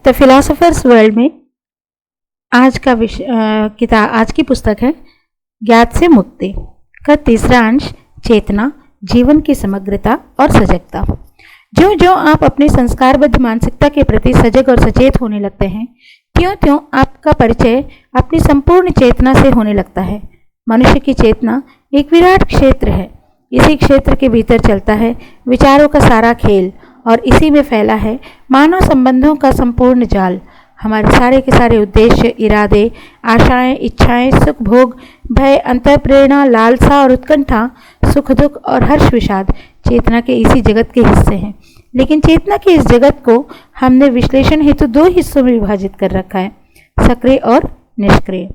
The philosophers world में आज का आज की पुस्तक है ज्ञात से मुक्ति का तीसरा अंश, चेतना, जीवन की समग्रता और सजगता। ज्यों ज्यों आप अपनी संस्कारबद्ध मानसिकता के प्रति सजग और सचेत होने लगते हैं, त्यों त्यों आपका परिचय अपनी संपूर्ण चेतना से होने लगता है। मनुष्य की चेतना एक विराट क्षेत्र है। इसी क्षेत्र के भीतर चलता है विचारों का सारा खेल और इसी में फैला है मानव संबंधों का संपूर्ण जाल। हमारे सारे के सारे उद्देश्य, इरादे, आशाएं, इच्छाएं, सुख भोग, भय, अंतःप्रेरणा, लालसा और उत्कंठा, सुख दुख और हर्ष विषाद चेतना के इसी जगत के हिस्से हैं। लेकिन चेतना के इस जगत को हमने विश्लेषण हेतु दो हिस्सों में विभाजित कर रखा है, सक्रिय और निष्क्रिय।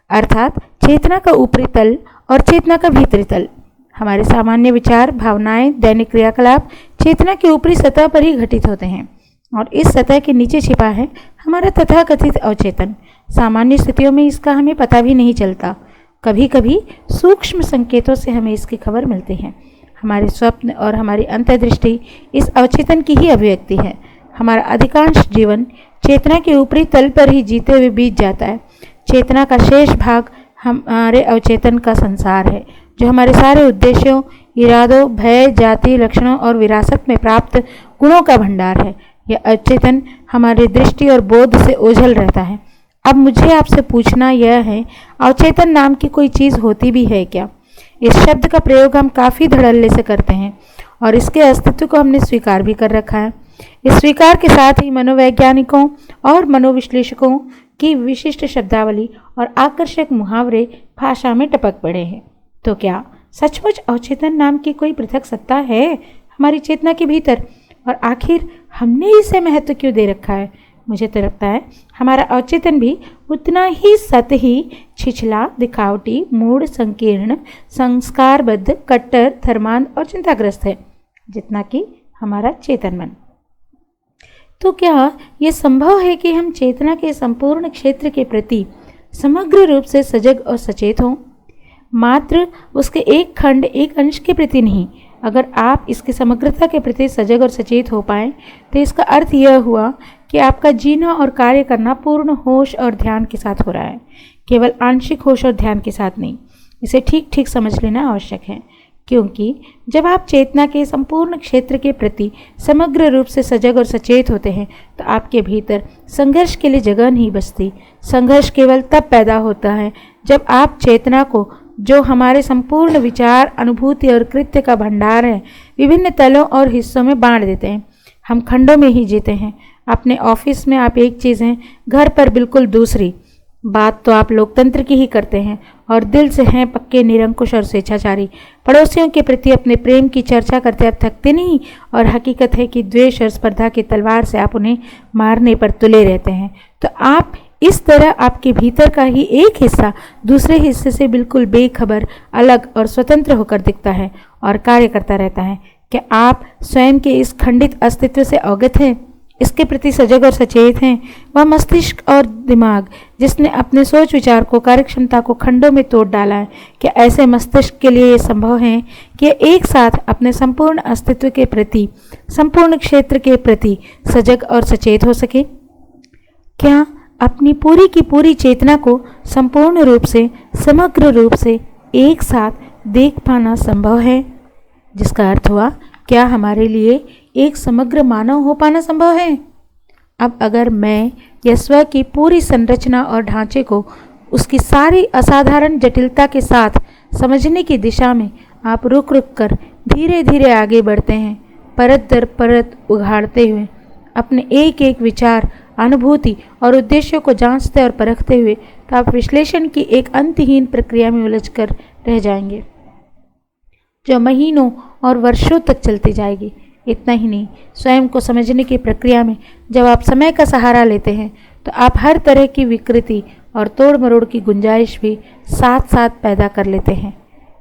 अर्थात चेतना का ऊपरी तल और चेतना का भीतरी तल। हमारे सामान्य विचार, भावनाएं, दैनिक क्रियाकलाप चेतना की ऊपरी सतह पर ही घटित होते हैं और इस सतह के नीचे छिपा है हमारा तथाकथित अवचेतन। सामान्य स्थितियों में इसका हमें पता भी नहीं चलता। कभी कभी सूक्ष्म संकेतों से हमें इसकी खबर मिलती है। हमारे स्वप्न और हमारी अंतर्दृष्टि इस अवचेतन की ही अभिव्यक्ति है। हमारा अधिकांश जीवन चेतना के ऊपरी तल पर ही जीते हुए बीत जाता है। चेतना का शेष भाग हमारे अवचेतन का संसार है, जो हमारे सारे उद्देश्यों, इरादों, भय, जाति, लक्षणों और विरासत में प्राप्त गुणों का भंडार है। यह अवचेतन हमारी दृष्टि और बोध से ओझल रहता है। अब मुझे आपसे पूछना यह है, अवचेतन नाम की कोई चीज़ होती भी है क्या? इस शब्द का प्रयोग हम काफ़ी धड़ल्ले से करते हैं और इसके अस्तित्व को हमने स्वीकार भी कर रखा है। इस स्वीकार के साथ ही मनोवैज्ञानिकों और मनोविश्लेषकों की विशिष्ट शब्दावली और आकर्षक मुहावरे भाषा में टपक पड़े हैं। तो क्या सचमुच अवचेतन नाम की कोई पृथक सत्ता है हमारी चेतना के भीतर? और आखिर हमने इसे महत्व क्यों दे रखा है? मुझे तो लगता है हमारा अवचेतन भी उतना ही सतही, छिछला, दिखावटी, मूढ़, संकीर्ण, संस्कारबद्ध, कट्टर, धर्मांध और चिंताग्रस्त है जितना कि हमारा चेतन मन। तो क्या ये संभव है कि हम चेतना के संपूर्ण क्षेत्र के प्रति समग्र रूप से सजग और सचेत हों? मात्र उसके एक खंड, एक अंश के प्रति नहीं। अगर आप इसकी समग्रता के प्रति सजग और सचेत हो पाएं तो इसका अर्थ यह हुआ कि आपका जीना और कार्य करना पूर्ण होश और ध्यान के साथ हो रहा है, केवल आंशिक होश और ध्यान के साथ नहीं। इसे ठीक ठीक समझ लेना आवश्यक है, क्योंकि जब आप चेतना के संपूर्ण क्षेत्र के प्रति समग्र रूप से सजग और सचेत होते हैं तो आपके भीतर संघर्ष के लिए जगह नहीं बचती। संघर्ष केवल तब पैदा होता है जब आप चेतना को, जो हमारे संपूर्ण विचार, अनुभूति और कृत्य का भंडार है, विभिन्न तलों और हिस्सों में बांट देते हैं। हम खंडों में ही जीते हैं। अपने ऑफिस में आप एक चीज़ हैं, घर पर बिल्कुल दूसरी। बात तो आप लोकतंत्र की ही करते हैं और दिल से हैं पक्के निरंकुश और स्वेच्छाचारी। पड़ोसियों के प्रति अपने प्रेम की चर्चा करते आप थकते नहीं और हकीकत है कि द्वेष और स्पर्धा की तलवार से आप उन्हें मारने पर तुले रहते हैं। तो आप इस तरह आपके भीतर का ही एक हिस्सा दूसरे हिस्से से बिल्कुल बेखबर, अलग और स्वतंत्र होकर दिखता है और कार्य करता रहता है। क्या आप स्वयं के इस खंडित अस्तित्व से अवगत हैं? इसके प्रति सजग और सचेत हैं? वह मस्तिष्क और दिमाग जिसने अपने सोच विचार को, कार्यक्षमता को खंडों में तोड़ डाला है, क्या ऐसे मस्तिष्क के लिए ये संभव है कि एक साथ अपने संपूर्ण अस्तित्व के प्रति, संपूर्ण क्षेत्र के प्रति सजग और सचेत हो सके? क्या अपनी पूरी की पूरी चेतना को संपूर्ण रूप से, समग्र रूप से एक साथ देख पाना संभव है? जिसका अर्थ हुआ, क्या हमारे लिए एक समग्र मानव हो पाना संभव है? अब अगर मैं या स्व की पूरी संरचना और ढांचे को उसकी सारी असाधारण जटिलता के साथ समझने की दिशा में आप रुक रुक कर धीरे धीरे आगे बढ़ते हैं, परत दर परत उघाड़ते हुए, अपने एक एक विचार, अनुभूति और उद्देश्यों को जांचते और परखते हुए, तो आप विश्लेषण की एक अंतहीन प्रक्रिया में उलझकर रह जाएंगे, जो महीनों और वर्षों तक चलती जाएगी। इतना ही नहीं, स्वयं को समझने की प्रक्रिया में जब आप समय का सहारा लेते हैं तो आप हर तरह की विकृति और तोड़ मरोड़ की गुंजाइश भी साथ साथ पैदा कर लेते हैं।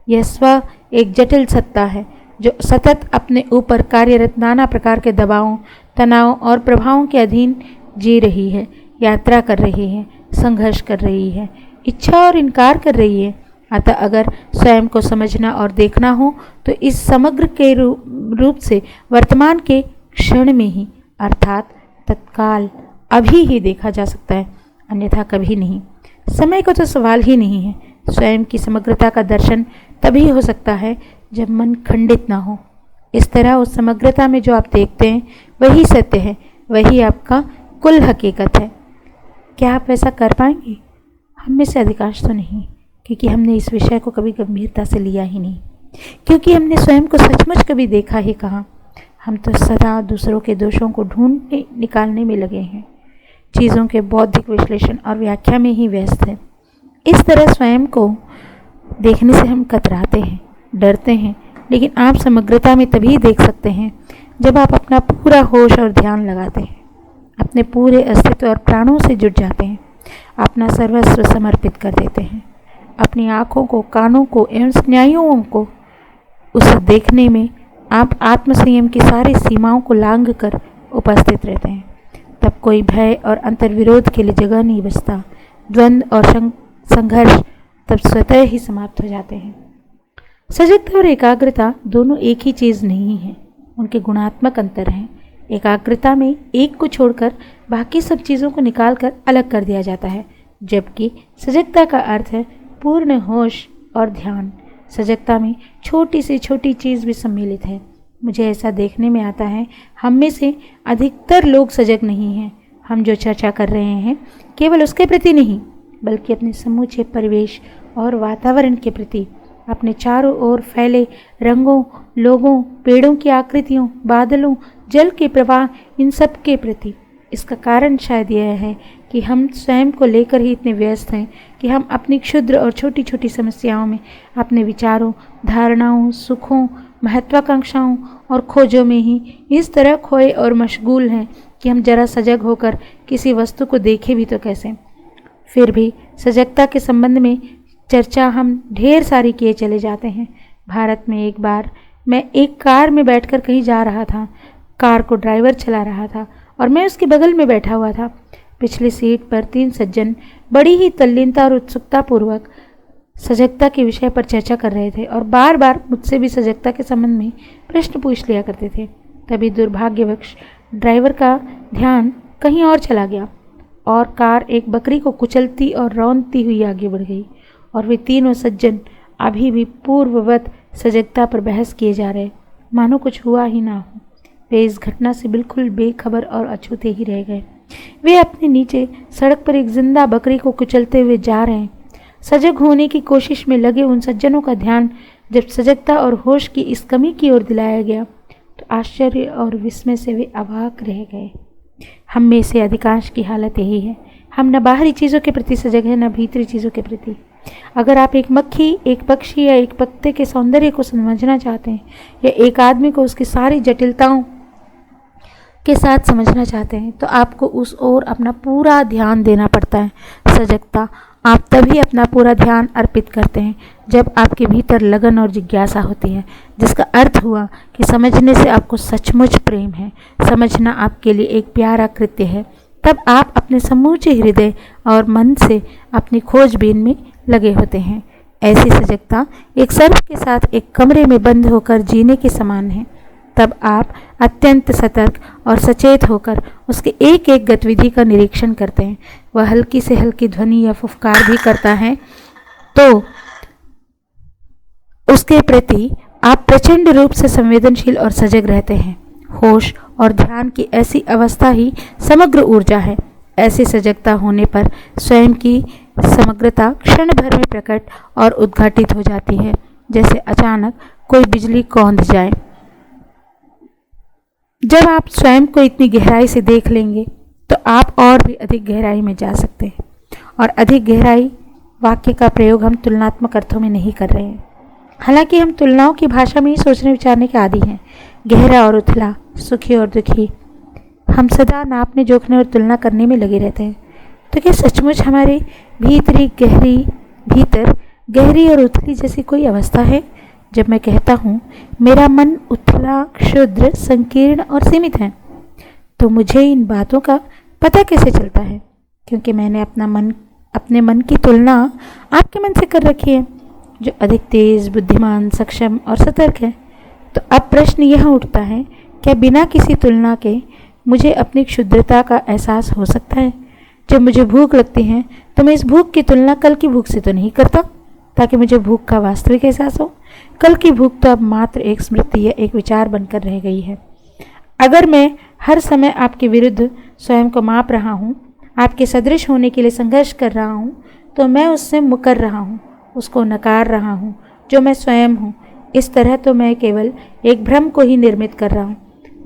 यह स्व एक जटिल सत्ता है जो सतत अपने ऊपर कार्यरत नाना प्रकार के दबावों, तनाव और प्रभावों के अधीन जी रही है, यात्रा कर रही है, संघर्ष कर रही है, इच्छा और इनकार कर रही है। अतः अगर स्वयं को समझना और देखना हो तो इस समग्र के रूप से वर्तमान के क्षण में ही, अर्थात तत्काल, अभी ही देखा जा सकता है, अन्यथा कभी नहीं। समय का तो सवाल ही नहीं है। स्वयं की समग्रता का दर्शन तभी हो सकता है जब मन खंडित ना हो। इस तरह उस समग्रता में जो आप देखते हैं वही सत्य है, वही आपका कुल हकीकत है। क्या आप ऐसा कर पाएंगे? हम में से अधिकांश तो नहीं, क्योंकि हमने इस विषय को कभी गंभीरता से लिया ही नहीं, क्योंकि हमने स्वयं को सचमुच कभी देखा ही कहाँ। हम तो सदा दूसरों के दोषों को ढूंढने निकालने में लगे हैं, चीज़ों के बौद्धिक विश्लेषण और व्याख्या में ही व्यस्त हैं। इस तरह स्वयं को देखने से हम कतराते हैं, डरते हैं, लेकिन आप समग्रता में तभी देख सकते हैं जब आप अपना पूरा होश और ध्यान लगाते हैं, अपने पूरे अस्तित्व और प्राणों से जुट जाते हैं, अपना सर्वस्व समर्पित कर देते हैं, अपनी आँखों को, कानों को एवं स्नायुओं को उसे देखने में आप आत्मसंयम की सारी सीमाओं को लांघ कर उपस्थित रहते हैं। तब कोई भय और अंतर्विरोध के लिए जगह नहीं बचता। द्वंद्व और संघर्ष तब स्वतः ही समाप्त हो जाते हैं। सजगता और एकाग्रता दोनों एक ही चीज़ नहीं है, उनके गुणात्मक अंतर हैं। एकाग्रता में एक को छोड़कर बाकी सब चीज़ों को निकालकर अलग कर दिया जाता है, जबकि सजगता का अर्थ है पूर्ण होश और ध्यान। सजगता में छोटी से छोटी चीज़ भी सम्मिलित है। मुझे ऐसा देखने में आता है हम में से अधिकतर लोग सजग नहीं हैं। हम जो चर्चा कर रहे हैं केवल उसके प्रति नहीं, बल्कि अपने समूचे परिवेश और वातावरण के प्रति, अपने चारों ओर फैले रंगों, लोगों, पेड़ों की आकृतियों, बादलों, जल के प्रवाह, इन सब के प्रति। इसका कारण शायद यह है कि हम स्वयं को लेकर ही इतने व्यस्त हैं कि हम अपनी क्षुद्र और छोटी छोटी समस्याओं में, अपने विचारों, धारणाओं, सुखों, महत्वाकांक्षाओं और खोजों में ही इस तरह खोए और मशगूल हैं कि हम जरा सजग होकर किसी वस्तु को देखें भी तो कैसे। फिर भी सजगता के संबंध में चर्चा हम ढेर सारी किए चले जाते हैं। भारत में एक बार मैं एक कार में बैठकर कहीं जा रहा था। कार को ड्राइवर चला रहा था और मैं उसके बगल में बैठा हुआ था। पिछली सीट पर 3 सज्जन बड़ी ही तल्लीनता और उत्सुकता पूर्वक सजगता के विषय पर चर्चा कर रहे थे और बार बार मुझसे भी सजगता के संबंध में प्रश्न पूछ लिया करते थे। तभी दुर्भाग्यवश ड्राइवर का ध्यान कहीं और चला गया और कार एक बकरी को कुचलती और रौंदती हुई आगे बढ़ गई और वे तीनों सज्जन अभी भी पूर्ववत सजगता पर बहस किए जा रहे, मानो कुछ हुआ ही ना हो। वे इस घटना से बिल्कुल बेखबर और अछूते ही रह गए। वे अपने नीचे सड़क पर एक जिंदा बकरी को कुचलते हुए जा रहे हैं। सजग होने की कोशिश में लगे उन सज्जनों का ध्यान जब सजगता और होश की इस कमी की ओर दिलाया गया तो आश्चर्य और विस्मय से वे अवाक रह गए। हम में से अधिकांश की हालत यही है। हम न बाहरी चीज़ों के प्रति सजग हैं, न भीतरी चीज़ों के प्रति। अगर आप एक मक्खी, एक पक्षी या एक पत्ते के सौंदर्य को समझना चाहते हैं या एक आदमी को उसकी सारी जटिलताओं के साथ समझना चाहते हैं तो आपको उस ओर अपना पूरा ध्यान देना पड़ता है। सजगता आप तभी अपना पूरा ध्यान अर्पित करते हैं जब आपके भीतर लगन और जिज्ञासा होती है, जिसका अर्थ हुआ कि समझने से आपको सचमुच प्रेम है। समझना आपके लिए एक प्यारा कृत्य है। तब आप अपने समूचे हृदय और मन से अपनी खोजबीन में लगे होते हैं। ऐसी सजगता एक सर्प के साथ एक कमरे में बंद होकर जीने के समान है। तब आप अत्यंत सतर्क और सचेत होकर उसके एक एक गतिविधि का निरीक्षण करते हैं। वह हल्की से हल्की ध्वनि या फुफकार भी करता है तो उसके प्रति आप प्रचंड रूप से संवेदनशील और सजग रहते हैं। होश और ध्यान की ऐसी अवस्था ही समग्र ऊर्जा है। ऐसी सजगता होने पर स्वयं की समग्रता क्षण भर में प्रकट और उद्घाटित हो जाती है, जैसे अचानक कोई बिजली कौंध जाए। जब आप स्वयं को इतनी गहराई से देख लेंगे तो आप और भी अधिक गहराई में जा सकते हैं। और अधिक गहराई वाक्य का प्रयोग हम तुलनात्मक अर्थों में नहीं कर रहे हैं। हालांकि हम तुलनाओं की भाषा में ही सोचने विचारने के आदी हैं। गहरा और उथला, सुखी और दुखी, हम सदा नापने जोखने और तुलना करने में लगे रहते हैं। तो क्या सचमुच हमारे भीतर गहरी और उथली जैसी कोई अवस्था है? जब मैं कहता हूँ मेरा मन उथला, क्षुद्र, संकीर्ण और सीमित है, तो मुझे इन बातों का पता कैसे चलता है? क्योंकि मैंने अपने मन की तुलना आपके मन से कर रखी है, जो अधिक तेज, बुद्धिमान, सक्षम और सतर्क है। तो अब प्रश्न यह उठता है, क्या बिना किसी तुलना के मुझे अपनी क्षुद्रता का एहसास हो सकता है। जब मुझे भूख लगती है तो मैं इस भूख की तुलना कल की भूख से तो नहीं करता, ताकि मुझे भूख का वास्तविक एहसास हो। कल की भूख तो अब मात्र एक स्मृति या एक विचार बनकर रह गई है। अगर मैं हर समय आपके विरुद्ध स्वयं को माप रहा हूँ, आपके सदृश होने के लिए संघर्ष कर रहा हूँ, तो मैं उससे मुकर रहा हूँ, उसको नकार रहा हूँ जो मैं स्वयं हूँ। इस तरह तो मैं केवल एक भ्रम को ही निर्मित कर रहा हूँ।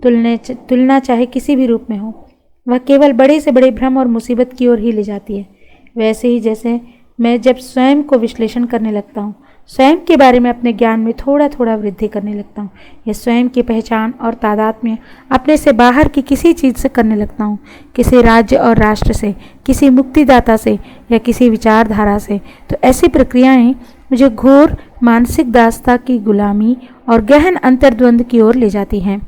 तुलना चाहे किसी भी रूप में हो, वह केवल बड़े से बड़े भ्रम और मुसीबत की ओर ही ले जाती है। वैसे ही जैसे मैं जब स्वयं को विश्लेषण करने लगता हूँ, स्वयं के बारे में अपने ज्ञान में थोड़ा थोड़ा वृद्धि करने लगता हूँ, या स्वयं की पहचान और तादात्म्य अपने से बाहर की किसी चीज़ से करने लगता हूँ, किसी राज्य और राष्ट्र से, किसी मुक्तिदाता से या किसी विचारधारा से, तो ऐसी प्रक्रियाएं मुझे घोर मानसिक दास्ता की गुलामी और गहन अंतर्द्वंद की ओर ले जाती हैं।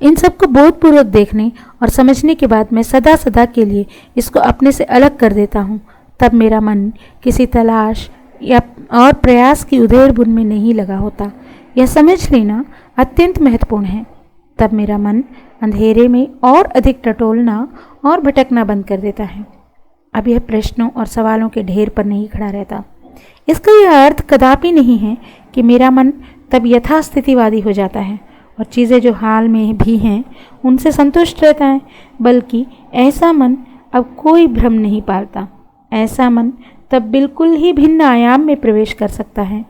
इन सबको बोधपूर्वक देखने और समझने के बाद मैं सदा सदा के लिए इसको अपने से अलग कर देता हूँ। तब मेरा मन किसी तलाश या और प्रयास की उधेड़ बुन में नहीं लगा होता। यह समझ लेना अत्यंत महत्वपूर्ण है। तब मेरा मन अंधेरे में और अधिक टटोलना और भटकना बंद कर देता है। अब यह प्रश्नों और सवालों के ढेर पर नहीं खड़ा रहता। इसका यह अर्थ कदापि नहीं है कि मेरा मन तब यथास्थितिवादी हो जाता है और चीज़ें जो हाल में भी हैं उनसे संतुष्ट रहता है, बल्कि ऐसा मन अब कोई भ्रम नहीं पालता। ऐसा मन तब बिल्कुल ही भिन्न आयाम में प्रवेश कर सकता है।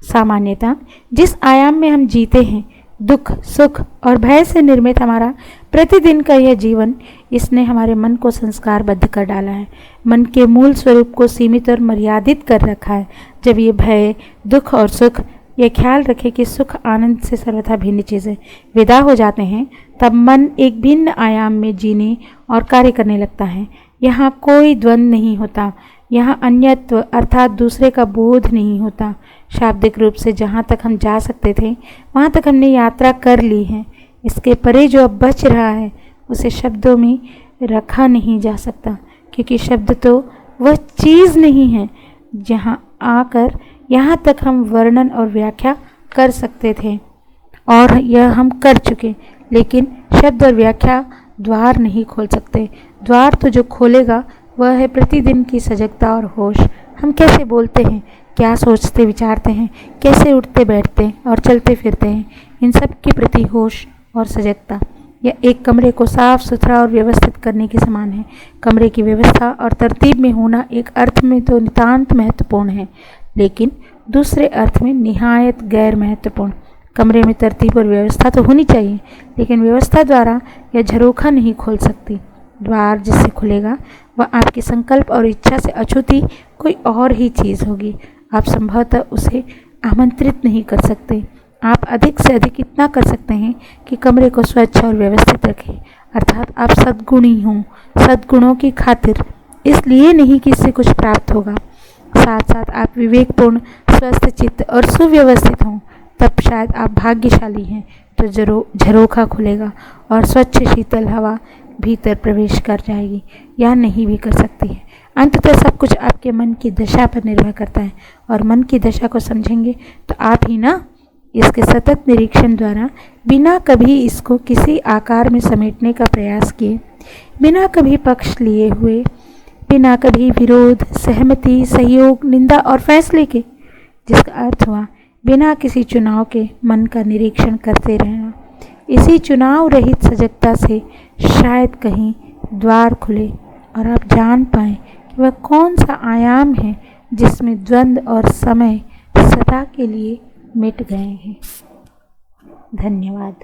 सामान्यतः जिस आयाम में हम जीते हैं, दुख, सुख और भय से निर्मित हमारा प्रतिदिन का यह जीवन, इसने हमारे मन को संस्कारबद्ध कर डाला है, मन के मूल स्वरूप को सीमित और मर्यादित कर रखा है। जब ये भय, दुख और सुख, यह ख्याल रखे कि सुख आनंद से सर्वथा भिन्न चीज़ें विदा हो जाते हैं, तब मन एक भिन्न आयाम में जीने और कार्य करने लगता है। यहाँ कोई द्वंद्व नहीं होता, यहाँ अन्यत्व अर्थात दूसरे का बोध नहीं होता। शाब्दिक रूप से जहाँ तक हम जा सकते थे वहाँ तक हमने यात्रा कर ली है। इसके परे जो अब बच रहा है उसे शब्दों में रखा नहीं जा सकता, क्योंकि शब्द तो वह चीज़ नहीं है जहाँ आकर यहाँ तक हम वर्णन और व्याख्या कर सकते थे, और यह हम कर चुके। लेकिन शब्द और व्याख्या द्वार नहीं खोल सकते। द्वार तो जो खोलेगा वह है प्रतिदिन की सजगता और होश। हम कैसे बोलते हैं, क्या सोचते विचारते हैं, कैसे उठते बैठते और चलते फिरते हैं, इन सब के प्रति होश और सजगता। यह एक कमरे को साफ सुथरा और व्यवस्थित करने के समान है। कमरे की व्यवस्था और तरतीब में होना एक अर्थ में तो नितांत महत्वपूर्ण है, लेकिन दूसरे अर्थ में निहायत गैर महत्वपूर्ण। कमरे में तरतीब और व्यवस्था तो होनी चाहिए, लेकिन व्यवस्था द्वारा यह झरोखा नहीं खोल सकती। द्वार जिससे खुलेगा वह आपके संकल्प और इच्छा से अछूती कोई और ही चीज़ होगी। आप संभवतः उसे आमंत्रित नहीं कर सकते। आप अधिक से अधिक इतना कर सकते हैं कि कमरे को स्वच्छ और व्यवस्थित रखें, अर्थात आप सद्गुणी हों। सद्गुणों की खातिर, इसलिए नहीं कि इससे कुछ प्राप्त होगा। साथ साथ आप विवेकपूर्ण, स्वस्थ चित्त और सुव्यवस्थित हों, तब शायद आप भाग्यशाली हैं। तो झरोखा खुलेगा और स्वच्छ शीतल हवा भीतर प्रवेश कर जाएगी, या नहीं भी कर सकती है। अंततः सब कुछ आपके मन की दशा पर निर्भर करता है, और मन की दशा को समझेंगे तो आप ही ना इसके सतत निरीक्षण द्वारा, बिना कभी इसको किसी आकार में समेटने का प्रयास किए, बिना कभी पक्ष लिए हुए, बिना कभी विरोध, सहमति, सहयोग, निंदा और फैसले के, जिसका अर्थ हुआ बिना किसी चुनाव के मन का निरीक्षण करते रहना। इसी चुनाव रहित सजगता से शायद कहीं द्वार खुले और आप जान पाएं कि वह कौन सा आयाम है जिसमें द्वंद्व और समय सदा के लिए मिट गए हैं। धन्यवाद।